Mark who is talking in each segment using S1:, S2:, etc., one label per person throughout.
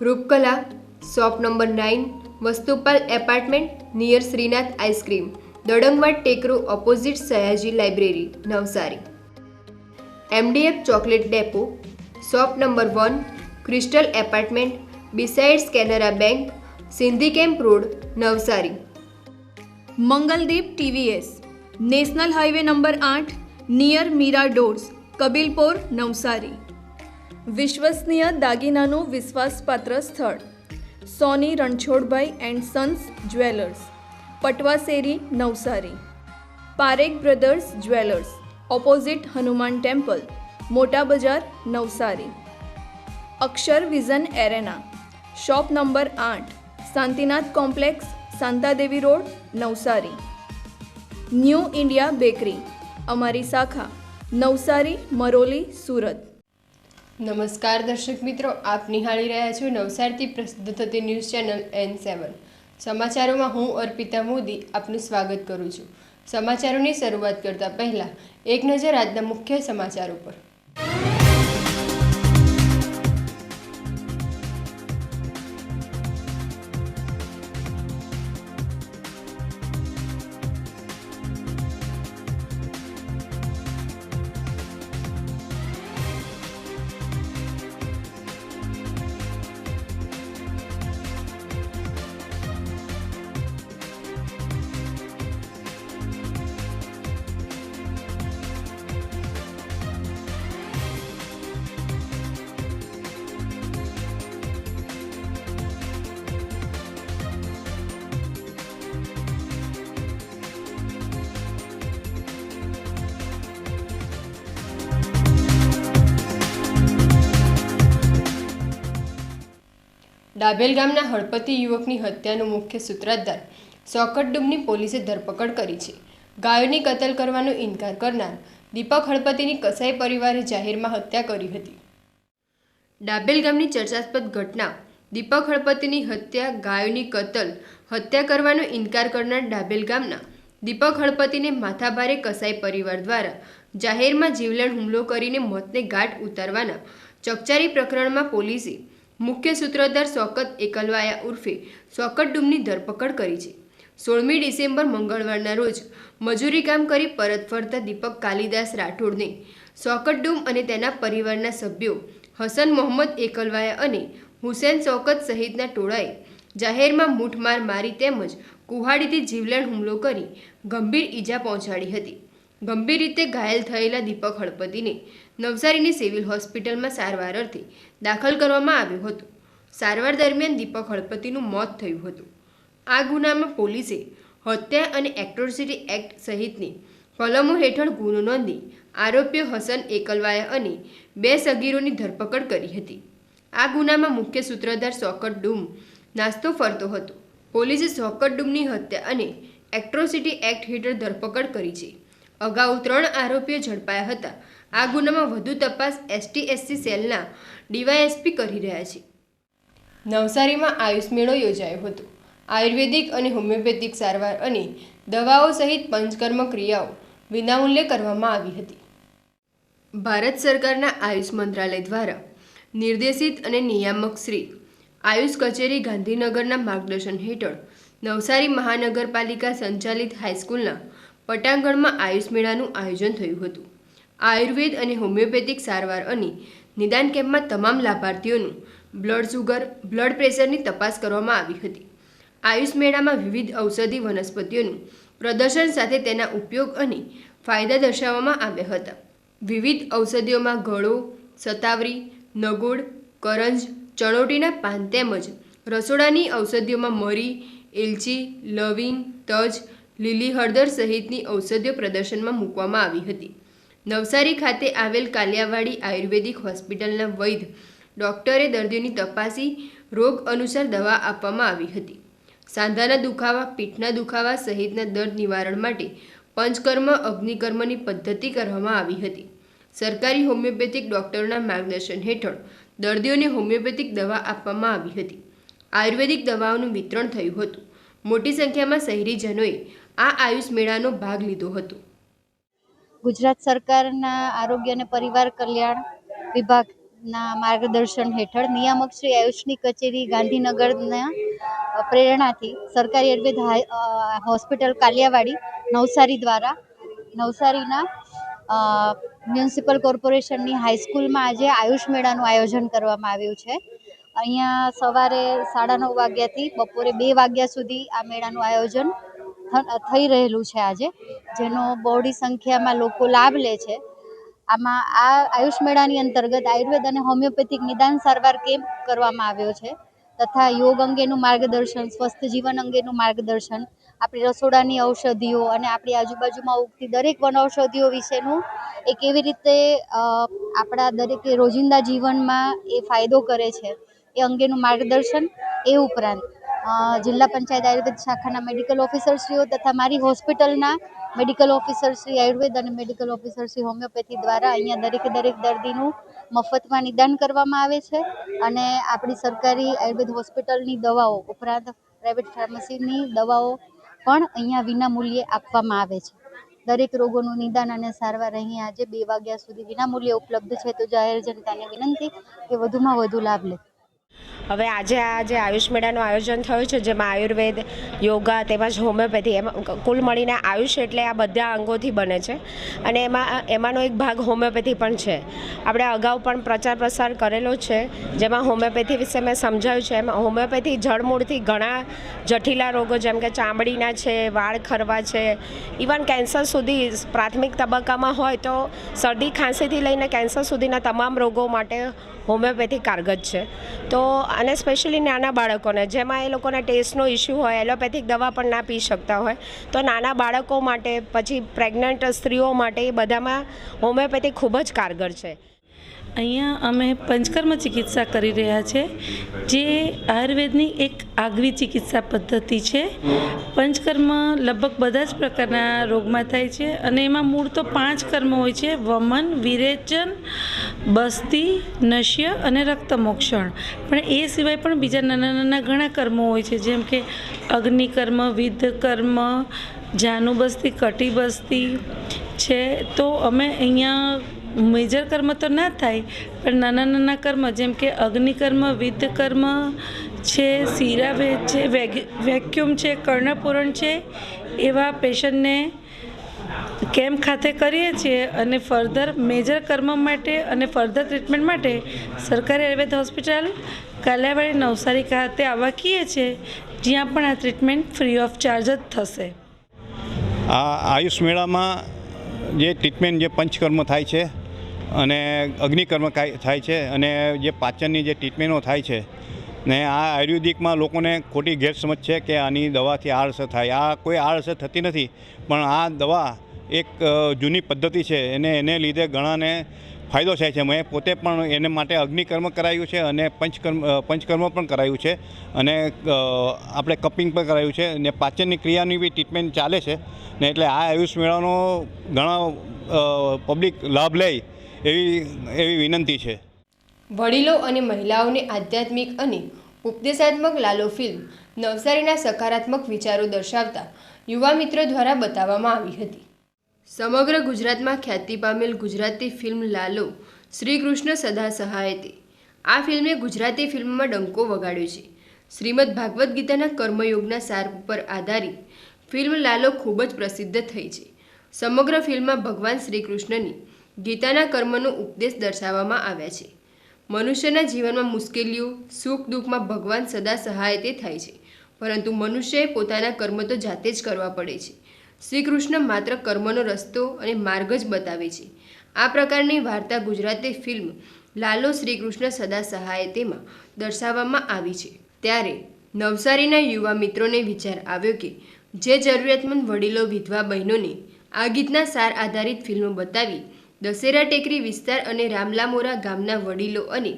S1: Rupkala, shop number 9, Vastupal apartment near Shrinath ice cream, Dadangwad Tekro opposite Sayaji library, Navsari. MDF chocolate depot, shop number 1, crystal apartment besides Canara bank, Sindhi camp road, Navsari.
S2: Mangaldeep TVS, national highway number 8, near Meera doors, Kabilpor, Navsari. વિશ્વસનીય દાગીનાનું વિશ્વાસપાત્ર સ્થળ Soni Ranchhodbhai and sons jewellers, Patvasheri, Navsari. Parekh brothers jewellers, opposite Hanuman temple, Mota Bazar, Navsari. Akshar vision arena, shop number 8, Shantinath complex, Shantadevi road, Navsari. New India bakery, અમારી શાખા નવસારી, મરોલી, સુરત.
S1: નમસ્કાર દર્શક મિત્રો, આપ નિહાળી રહ્યા છો નવસારીથી પ્રસિદ્ધ થતી ન્યૂઝ ચેનલ N7. સમાચારોમાં હું અર્પિતા મોદી આપનું સ્વાગત કરું છું. સમાચારોની શરૂઆત કરતા પહેલા એક નજર આજના મુખ્ય સમાચારો પર. ડાભેલ ગામના હળપતિ યુવકની હત્યાનો મુખ્ય સૂત્રધાર શોકત ડુમની પોલીસે ધરપકડ કરી છે. ગાયોની કતલ કરવાનો ઇનકાર કરનાર દીપક હળપતિની કસાઈ પરિવારે જાહેરમાં હત્યા કરી હતી. ડાભેલ ગામની ચર્ચાસ્પદ ઘટના દીપક હળપતિની હત્યા, ગાયોની કતલ, હત્યા કરવાનો ઇનકાર કરનાર ડાભેલ ગામના દીપક હળપતિને માથાભારે કસાઈ પરિવાર દ્વારા જાહેરમાં જીવલેણ હુમલો કરીને મોતને ઘાટ ઉતારવાના ચકચારી પ્રકરણમાં પોલીસે મુખ્ય સૂત્રધાર શોકત એકલવાયા ઉર્ફે શોકત ડુમની ધરપકડ કરી છે. 16મી ડિસેમ્બર મંગળવારના રોજ મજૂરી કામ કરી પરત ફરતા દીપક કાલિદાસ રાઠોડને શોકત ડુમ અને તેના પરિવારના સભ્યો હસન મોહમ્મદ એકલવાયા અને હુસેન શોકત સહિતના ટોળાએ જાહેરમાં મૂઠમાર મારી તેમજ કુહાડીથી જીવલેણ હુમલો કરી ગંભીર ઈજા પહોંચાડી હતી. ગંભીર રીતે ઘાયલ થયેલા દીપક હળપતિને નવસારીની સિવિલ હોસ્પિટલમાં સારવાર અર્થે દાખલ કરવામાં આવ્યો હતો. સારવાર દરમિયાન દીપક હળપતિનું મોત થયું હતું. આ ગુનામાં પોલીસે હત્યા અને એટ્રોસિટી એક્ટ સહિતની કલમો હેઠળ ગુનો નોંધી આરોપીઓ હસન એકલવાયા અને 2 સગીરોની ધરપકડ કરી હતી. આ ગુનામાં મુખ્ય સૂત્રધાર શોકત ડુમ નાસ્તો ફરતો હતો. પોલીસે શોકત ડુમની હત્યા અને એટ્રોસિટી એક્ટ હેઠળ ધરપકડ કરી છે. અગાઉ 3 આરોપીઓ ઝડપાયા હતા. આ ગુનામાં વધુ તપાસ ST/SC સેલના DYSP કરી રહ્યા છે. નવસારીમાં આયુષ મેળો યોજાયો હતો. આયુર્વેદિક અને હોમિયોપેથિક સારવાર અને દવાઓ સહિત પંચકર્મ ક્રિયાઓ વિનામૂલ્યે કરવામાં આવી હતી. ભારત સરકારના આયુષ મંત્રાલય દ્વારા નિર્દેશિત અને નિયામક શ્રી આયુષ કચેરી ગાંધીનગરના માર્ગદર્શન હેઠળ નવસારી મહાનગરપાલિકા સંચાલિત હાઈસ્કૂલના પટાંગણમાં આયુષ મેળાનું આયોજન થયું હતું. આયુર્વેદ અને હોમિયોપેથિક સારવાર અને નિદાન કેમ્પમાં તમામ લાભાર્થીઓનું બ્લડ શુગર, બ્લડ પ્રેશરની તપાસ કરવામાં આવી હતી. આયુષ મેળામાં વિવિધ ઔષધિ વનસ્પતિઓનું પ્રદર્શન સાથે તેના ઉપયોગ અને ફાયદા દર્શાવવામાં આવ્યા હતા. વિવિધ ઔષધિઓમાં ગળો, શતાવરી, નગોડ, કરંજ, ચણોટીના પાન તેમજ રસોડાની ઔષધિઓમાં મરી, એલચી, લવિંગ, તજ, લીલી હળદર સહિતની ઔષધિઓ પ્રદર્શનમાં મૂકવામાં આવી હતી. નવસારી ખાતે આવેલ કાલિયાવાડી આયુર્વેદિક હોસ્પિટલના વૈદ્ય ડોક્ટરે દર્દીઓની તપાસી રોગ અનુસાર દવા આપવામાં આવી હતી. સાંધાના દુખાવા, પીઠના દુખાવા સહિતના દર્દ નિવારણ માટે પંચકર્મ, અગ્નિકર્મની પદ્ધતિ કરવામાં આવી હતી. સરકારી હોમિયોપેથિક ડોક્ટરોના માર્ગદર્શન હેઠળ દર્દીઓને હોમિયોપેથિક દવા આપવામાં આવી હતી. આયુર્વેદિક દવાઓનું વિતરણ થયું હતું. મોટી સંખ્યામાં શહેરીજનોએ આ આયુષ મેળાનો ભાગ લીધો હતો.
S3: ગુજરાત સરકારના આરોગ્ય અને પરિવાર કલ્યાણ વિભાગ ના માર્ગદર્શન હેઠળ નિયામક શ્રી આયુષની કચેરી ગાંધીનગરના પ્રેરણાથી સરકારી આયુર્વેદ હોસ્પિટલ કાલિયાવાડી નવસારી દ્વારા નવસારીના મ્યુનિસિપલ કોર્પોરેશનની હાઈસ્કૂલમાં આજે આયુષ મેળાનું આયોજન કરવામાં આવ્યું છે. અહીંયા સવારે 9:30 વાગ્યાથી બપોરે 2 વાગ્યા સુધી આ મેળાનું આયોજન થઈ રહેલું છે આજે, જેનો બહોળી સંખ્યામાં લોકો લાભ લે છે. આમાં આ આયુષ મેળાની અંતર્ગત આયુર્વેદ અને હોમિયોપેથિક નિદાન સારવાર કેમ્પ કરવામાં આવ્યો છે તથા યોગ અંગેનું માર્ગદર્શન, સ્વસ્થ જીવન અંગેનું માર્ગદર્શન, આપણી રસોડાની ઔષધિઓ અને આપણી આજુબાજુમાં ઉગતી દરેક વનૌષધિઓ વિશેનું એ કેવી રીતે આપણા દરેક રોજિંદા જીવનમાં એ ફાયદો કરે છે એ અંગેનું માર્ગદર્શન. એ ઉપરાંત જિલ્લા પંચાયત આયુર્વેદ શાખાના મેડિકલ ઓફિસરશ્રીઓ તથા મારી હોસ્પિટલના મેડિકલ ઓફિસરશ્રી આયુર્વેદ અને મેડિકલ ઓફિસરશ્રી હોમિયોપેથી દ્વારા અહીંયા દરેક દર્દીનું મફતમાં નિદાન કરવામાં આવે છે અને આપણી સરકારી આયુર્વેદ હોસ્પિટલની દવાઓ ઉપરાંત પ્રાઇવેટ ફાર્મસીની દવાઓ પણ અહીંયા વિનામૂલ્યે આપવામાં આવે છે. દરેક રોગોનું નિદાન અને સારવાર અહીં આજે 2 વાગ્યા સુધી વિનામૂલ્યે ઉપલબ્ધ છે. તો જાહેર જનતાને વિનંતી કે વધુમાં વધુ લાભ લે.
S4: હવે આજે આ જે આયુષ મેળાનું આયોજન થયું છે, જેમાં આયુર્વેદ, યોગા તેમજ હોમિયોપેથી, એમાં કુલ મળીને આયુષ એટલે આ બધા અંગોથી બને છે અને એમાંનો એક ભાગ હોમિયોપેથી પણ છે. આપણે અગાઉ પણ પ્રચાર પ્રસાર કરેલો છે, જેમાં હોમિયોપેથી વિશે મેં સમજાવ્યું છે. એમાં હોમિયોપેથી જળમૂળથી ઘણા જટિલા રોગો જેમ કે ચામડીના છે, વાળ ખરવા છે, ઇવન કેન્સર સુધી પ્રાથમિક તબક્કામાં હોય તો શરદી ખાંસીથી લઈને કેન્સર સુધીના તમામ રોગો માટે હોમિયોપેથી કારગર છે. તો અને સ્પેશિયલી નાના બાળકોને, જેમાં એ લોકોને ટેસ્ટનો ઇસ્યુ હોય, એલોપેથિક દવા પણ ના પી શકતા હોય, તો નાના બાળકો માટે, પછી પ્રેગ્નન્ટ સ્ત્રીઓ માટે, એ બધામાં હોમિયોપેથી ખૂબ જ કારગર છે.
S5: અહીંયા અમે પંચકર્મ ચિકિત્સા કરી રહ્યા છે, જે આયુર્વેદની એક આગવી ચિકિત્સા પદ્ધતિ છે. પંચકર્મ લગભગ બધા જ પ્રકારના રોગમાં થાય છે અને એમાં મૂળ તો 5 કર્મ હોય છે: વમન, વિરેચન, બસ્તી, નશ્ય અને રક્તમોક્ષણ. પણ એ સિવાય પણ બીજા નાના ઘણા કર્મો હોય છે, જેમ કે અગ્નિકર્મ, વિદ્ધકર્મ, જાનુબસ્તી, કટિબસ્તી છે. તો અમે અહીંયા મેજર કર્મ તો ના થાય, પણ નાના કર્મ જેમ કે અગ્નિકર્મ, વિદ્ધકર્મ છે, શિરાભેદ છે, વેક્યુમ છે, કર્ણપૂરણ છે, એવા પેશન્ટને કેમ્પ ખાતે કરીએ છીએ. અને ફર્ધર મેજર કર્મ માટે અને ફર્ધર ટ્રીટમેન્ટ માટે સરકારી આયુર્વેદ હોસ્પિટલ કાલિયાવાડી નવસારી ખાતે આવવા કહીએ છીએ, જ્યાં પણ આ ટ્રીટમેન્ટ ફ્રી ઓફ ચાર્જ જ થશે.
S6: આ આયુષ મેળામાં જે ટ્રીટમેન્ટ, જે પંચકર્મ થાય છે અને અગ્નિકર્મ થાય છે અને જે પાચનની જે ટ્રીટમેન્ટો થાય છે, ને આ આયુર્વેદિકમાં લોકોને ખોટી ગેરસમજ છે કે આની દવાથી આળસ થાય. આ કોઈ આળસ થતી નથી, પણ આ દવા એક જૂની પદ્ધતિ છે, એને લીધે ઘણાને ફાયદો થાય છે. મેં પોતે પણ એને માટે અગ્નિકર્મ કરાયું છે અને પંચકર્મ પણ કરાયું છે અને આપણે કપિંગ પણ કરાયું છે ને પાચનની ક્રિયાની બી ટ્રીટમેન્ટ ચાલે છે ને. એટલે આ આયુષ મેળાનો ઘણા પબ્લિક લાભ લે એવી વિનંતી છે.
S1: વડીલો અને મહિલાઓને આધ્યાત્મિક અને ઉપદેશાત્મક લાલો ફિલ્મ નવસારીના સકારાત્મક વિચારો દર્શાવતા યુવા મિત્રો દ્વારા બતાવવામાં આવી હતી. સમગ્ર ગુજરાતમાં ખ્યાતિ પામેલ ગુજરાતી ફિલ્મ લાલો શ્રી કૃષ્ણ સદા સહાયતે. આ ફિલ્મે ગુજરાતી ફિલ્મમાં ડંકો વગાડ્યો છે. શ્રીમદ ભાગવદ્ ગીતાના કર્મયોગના સાર ઉપર આધારિત ફિલ્મ લાલો ખૂબ જ પ્રસિદ્ધ થઈ છે. સમગ્ર ફિલ્મમાં ભગવાન શ્રી કૃષ્ણની ગીતાના કર્મનો ઉપદેશ દર્શાવવામાં આવ્યા છે. મનુષ્યના જીવનમાં મુશ્કેલીઓ, સુખ દુઃખમાં ભગવાન સદા સહાયતે થાય છે, પરંતુ મનુષ્યએ પોતાના કર્મ તો જાતે જ કરવા પડે છે. શ્રી કૃષ્ણ માત્ર કર્મનો રસ્તો અને માર્ગ જ બતાવે છે. આ પ્રકારની વાર્તા ગુજરાતી ફિલ્મ લાલો શ્રી કૃષ્ણ સદા સહાયતેમાં દર્શાવવામાં આવી છે. ત્યારે નવસારીના યુવા મિત્રોને વિચાર આવ્યો કે જે જરૂરિયાતમંદ વડીલો, વિધવા બહેનોને આ ગીતના સાર આધારિત ફિલ્મો બતાવી દશેરા ટેકરી વિસ્તાર અને રામલામોરા ગામના વડીલો અને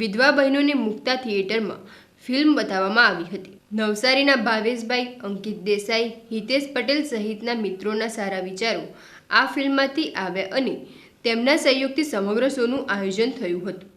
S1: વિધવા બહેનોને મુક્તા થિયેટરમાં ફિલ્મ બતાવવામાં આવી હતી. નવસારીના ભાવેશભાઈ, અંકિત દેસાઈ, હિતેશ પટેલ સહિતના મિત્રોના સારા વિચારો આ ફિલ્મમાંથી આવ્યા અને તેમના સહયોગથી સમગ્ર શોનું આયોજન થયું હતું.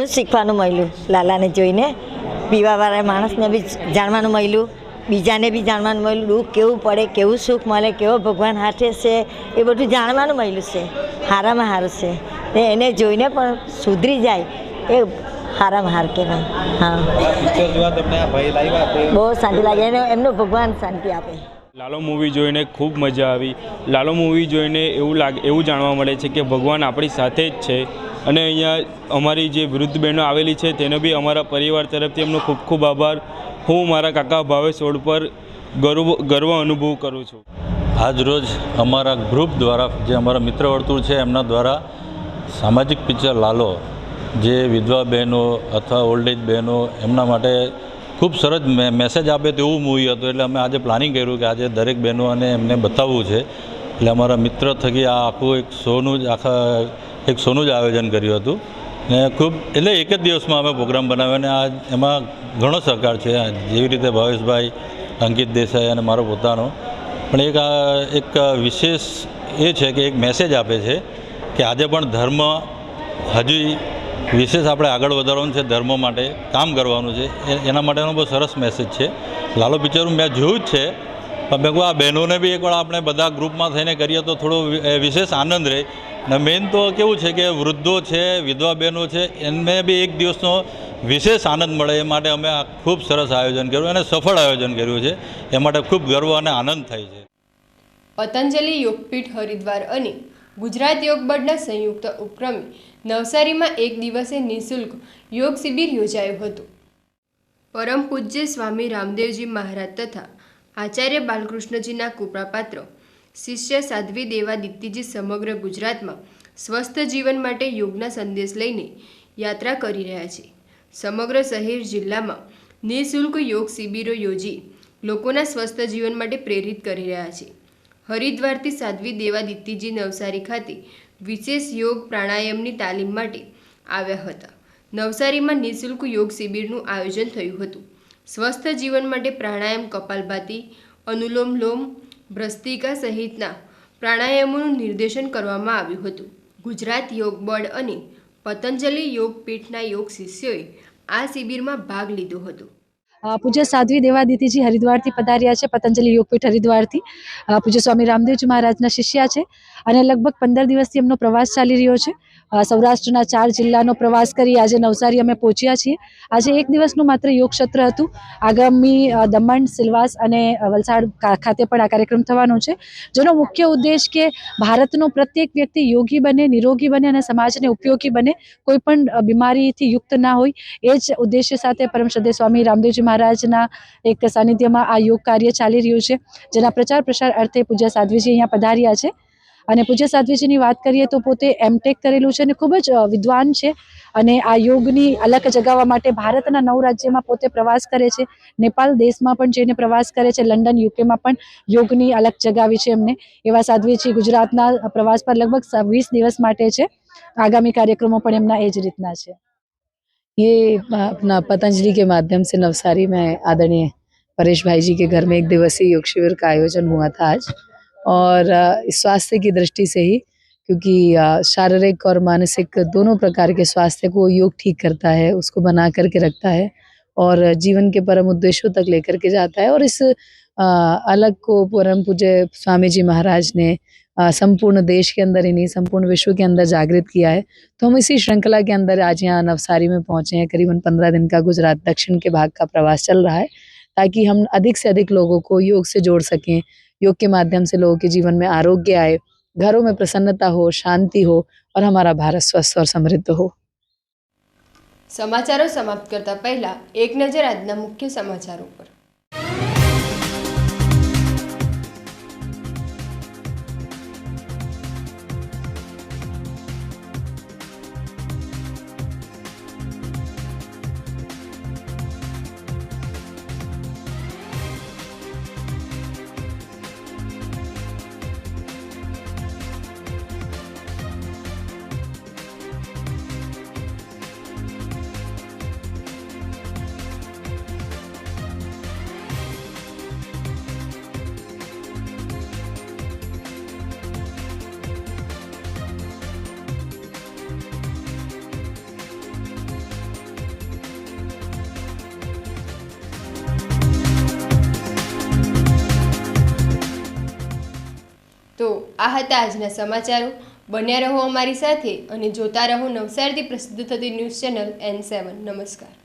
S7: ઘણું શીખવાનું મળ્યું લાલાને જોઈને. પીવાવાળા માણસને બી જાણવાનું મળ્યું, બીજાને બી જાણવાનું મળ્યું. દુઃખ કેવું પડે, કેવું સુખ મળે, કેવો ભગવાન હાથે છે, એ બધું જાણવાનું મળ્યું છે. સારામાં સારું છે ને એને જોઈને પણ સુધરી જાય એ સારામાં સારું કહેવાય. હા, બહુ શાંતિ લાગે એને, એમનો ભગવાન શાંતિ આપે.
S8: લાલો મૂવી જોઈને ખૂબ મજા આવી. લાલો મૂવી જોઈને એવું જાણવા મળે છે કે ભગવાન આપણી સાથે જ છે. અને અહીંયા અમારી જે વૃદ્ધ બહેનો આવેલી છે તેને બી અમારા પરિવાર તરફથી એમનો ખૂબ ખૂબ આભાર. હું મારા કાકા ભાવેશ ઓડ પર ગર્વ અનુભવ કરું છું.
S9: આજ રોજ અમારા ગ્રુપ દ્વારા, જે અમારા મિત્ર વર્તુળ છે એમના દ્વારા સામાજિક પિક્ચર લાલો, જે વિધવા બહેનો અથવા ઓલ્ડ એજ બહેનો, એમના માટે ખૂબ સરસ મેસેજ આપે તેવું મૂવી હતું. એટલે અમે આજે પ્લાનિંગ કર્યું કે આજે દરેક બહેનોને એમને બતાવવું છે. એટલે અમારા મિત્ર થકી આ આખું એક શોનું જ આયોજન કર્યું હતું ને ખૂબ એટલે એક જ દિવસમાં અમે પ્રોગ્રામ બનાવ્યો અને આ એમાં ઘણો સહકાર છે. જેવી રીતે ભાવેશભાઈ, અંકિત દેસાઈ અને મારો પોતાનો પણ એક વિશેષ એ છે કે એક મેસેજ આપે છે કે આજે પણ ધર્મ હજી વિશેષ આપણે આગળ વધારવાનું છે, ધર્મ માટે કામ કરવાનું છે. એના માટેનો બહુ સરસ મેસેજ છે. લાલો પિક્ચર મેં જોયું જ છે પણ મેં કહું આ બહેનોને બી એકવાર આપણે બધા ગ્રુપમાં થઈને કરીએ તો થોડો વિશેષ આનંદ રહે. ને મેઇન તો કેવું છે કે વૃદ્ધો છે, વિધવા બહેનો છે, એમને બી એક દિવસનો વિશેષ આનંદ મળે એ માટે અમે આ ખૂબ સરસ આયોજન કર્યું અને સફળ આયોજન કર્યું છે. એ માટે ખૂબ ગર્વ અને આનંદ થાય છે.
S1: પતંજલિ યોગપીઠ હરિદ્વાર અને ગુજરાત યોગ બોર્ડના સંયુક્ત ઉપક્રમે નવસારીમાં એક દિવસે નિઃશુલ્ક યોગ શિબિર યોજાયું હતું. પરમ પૂજ્ય સ્વામી રામદેવજી મહારાજ તથા આચાર્ય બાલકૃષ્ણજીના કૃપાપાત્ર શિષ્ય સાધ્વી દેવાદિત્યજી સમગ્ર ગુજરાતમાં સ્વસ્થ જીવન માટે યોગના સંદેશ લઈને યાત્રા કરી રહ્યા છે. સમગ્ર શહેર જિલ્લામાં નિઃશુલ્ક યોગ શિબિરો યોજી લોકોના સ્વસ્થ જીવન માટે પ્રેરિત કરી રહ્યા છે. હરિદ્વારથી સાધ્વી દેવાદિત્યજી નવસારી ખાતે વિશેષ યોગ પ્રાણાયામની તાલીમ માટે આવ્યા હતા. નવસારીમાં નિઃશુલ્ક યોગ શિબિરનું આયોજન થયું હતું. સ્વસ્થ જીવન માટે પ્રાણાયામ, કપાલભાતિ, અનુલોમ લોમ, ભ્રસ્તિકા સહિતના પ્રાણાયામોનું નિર્દેશન કરવામાં આવ્યું હતું. ગુજરાત યોગ બોર્ડ અને પતંજલિ યોગ પીઠના યોગ શિષ્યોએ આ શિબિરમાં ભાગ લીધો હતો.
S10: પૂજ્ય સાધ્વી દેવાદિત્યજી હરિદ્વારથી પધાર્યા છે. પતંજલિ યોગપીઠ હરિદ્વારથી પૂજ્ય સ્વામી રામદેવજી મહારાજના શિષ્યા છે અને લગભગ 15 દિવસથી એમનો પ્રવાસ ચાલી રહ્યો છે. સૌરાષ્ટ્રના 4 જિલ્લાનો પ્રવાસ કરી આજે નવસારી અમે પહોંચ્યા છીએ. આજે એક દિવસનું માત્ર યોગ સત્ર હતું. આગામી દમણ, સિલવાસ અને વલસાડ ખાતે પણ આ કાર્યક્રમ થવાનો છે, જેનો મુખ્ય ઉદ્દેશ કે ભારતનો પ્રત્યેક વ્યક્તિ યોગી બને, નિરોગી બને અને સમાજને ઉપયોગી બને, કોઈ પણ બીમારીથી યુક્ત ના હોય, એ જ ઉદ્દેશ્ય સાથે પરમ શ્રદ્ધેય સ્વામી રામદેવજી મહારાજના એક સાનિધ્યમાં આ યોગ કાર્ય ચાલી રહ્યું છે, જેના પ્રચાર પ્રસાર અર્થે પૂજ્ય સાધ્વીજી અહીંયા પધાર્યા છે. અને પૂજ્ય સાધ્વીજીની વાત કરીએ તો પોતે એમટેક કરેલું છે અને ખૂબ જ વિદ્વાન છે અને આ યોગની અલક જગાવવા માટે ભારતના 9 રાજ્યમાં પોતે પ્રવાસ કરે છે. નેપાળ દેશમાં પણ જઈને પ્રવાસ કરે છે. લંડન, યુકેમાં પણ યોગની અલક જગાવી છે એમને. એવા સાધ્વીજી ગુજરાતના પ્રવાસ પર લગભગ 20 દિવસ માટે છે. આગામી કાર્યક્રમો પણ એમના એ જ રીતના છે.
S11: ये अपना पतंजलि के माध्यम से नवसारी में आदरणीय परेश भाई जी के घर में एक दिवसीय योग शिविर का आयोजन हुआ था आज. और स्वास्थ्य की दृष्टि से ही, क्योंकि शारीरिक और मानसिक दोनों प्रकार के स्वास्थ्य को योग ठीक करता है, उसको बना करके रखता है और जीवन के परम उद्देश्यों तक लेकर के जाता है. और इस अलग को परम पूज्य स्वामी जी महाराज ने संपूर्ण देश के अंदर ही नहीं, संपूर्ण विश्व के अंदर जागृत किया है. तो हम इसी श्रृंखला के अंदर आज यहाँ नवसारी में पहुँचे हैं. करीबन 15 दिन का गुजरात दक्षिण के भाग का प्रवास चल रहा है, ताकि हम अधिक से अधिक लोगों को योग से जोड़ सकें. योग के माध्यम से लोगों के जीवन में आरोग्य आए, घरों में प्रसन्नता हो, शांति हो और हमारा भारत स्वस्थ और समृद्ध हो.
S1: સમાચારો સમાપ્ત કરતા પહેલા એક નજર આજના મુખ્ય સમાચારો પર. આ હતા આજના સમાચારો. બન્યા રહો અમારી સાથે અને જોતા રહો નવસારીથી પ્રસિદ્ધ થતી ન્યૂઝ ચેનલ N7. નમસ્કાર.